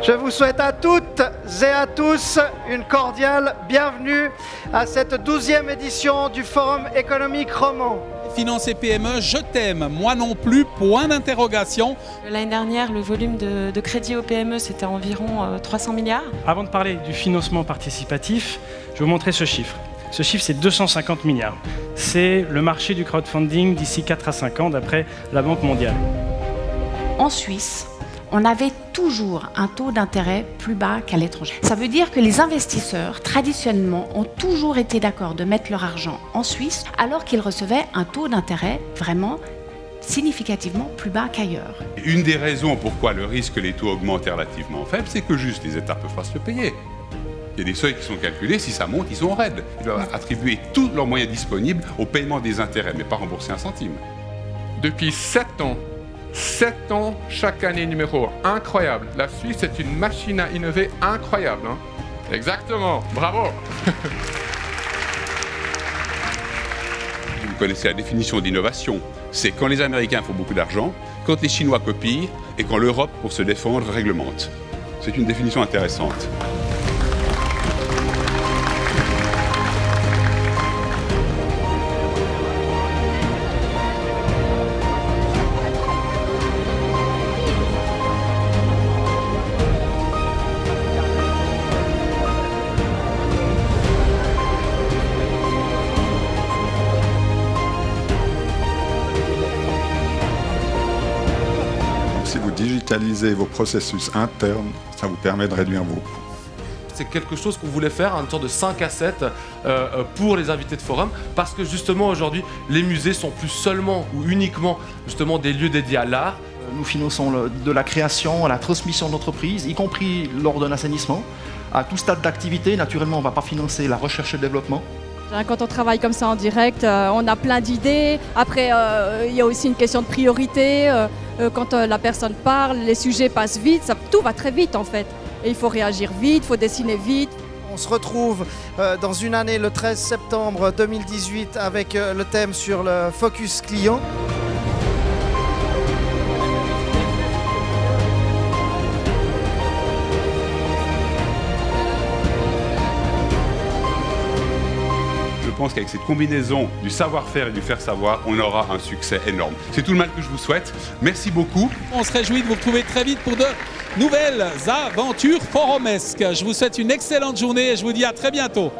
Je vous souhaite à toutes et à tous une cordiale bienvenue à cette 12e édition du Forum économique roman. Finance et PME, je t'aime, moi non plus, point d'interrogation. L'année dernière, le volume de crédit aux PME, c'était environ 300 milliards. Avant de parler du financement participatif, je vais vous montrer ce chiffre. Ce chiffre, c'est 250 milliards. C'est le marché du crowdfunding d'ici 4 à 5 ans, d'après la Banque mondiale. En Suisse, on avait toujours un taux d'intérêt plus bas qu'à l'étranger. Ça veut dire que les investisseurs, traditionnellement, ont toujours été d'accord de mettre leur argent en Suisse, alors qu'ils recevaient un taux d'intérêt vraiment significativement plus bas qu'ailleurs. Une des raisons pourquoi le risque que les taux augmentent est relativement faible, c'est que juste les États peuvent pas se le payer. Il y a des seuils qui sont calculés, si ça monte, ils sont raides. Ils doivent attribuer tous leurs moyens disponibles au paiement des intérêts, mais pas rembourser un centime. Depuis 7 ans, chaque année numéro 1. Incroyable. La Suisse est une machine à innover incroyable. Hein. Exactement. Bravo. Vous connaissez la définition d'innovation. C'est quand les Américains font beaucoup d'argent, quand les Chinois copient et quand l'Europe, pour se défendre, réglemente. C'est une définition intéressante. Si vous digitalisez vos processus internes, ça vous permet de réduire vos coûts. C'est quelque chose qu'on voulait faire, une sorte de 5 à 7 pour les invités de forum, parce que justement aujourd'hui, les musées sont plus seulement ou uniquement justement des lieux dédiés à l'art. Nous finançons de la création à la transmission d'entreprises, y compris lors d'un assainissement. À tout stade d'activité, naturellement, on ne va pas financer la recherche et le développement. Quand on travaille comme ça en direct, on a plein d'idées. Après, il y a aussi une question de priorité. Quand la personne parle, les sujets passent vite, tout va très vite en fait. Et il faut réagir vite, il faut dessiner vite. On se retrouve dans une année, le 13 septembre 2018, avec le thème sur le focus client. Je pense qu'avec cette combinaison du savoir-faire et du faire savoir, on aura un succès énorme. C'est tout le mal que je vous souhaite. Merci beaucoup. On se réjouit de vous retrouver très vite pour de nouvelles aventures forumesques. Je vous souhaite une excellente journée et je vous dis à très bientôt.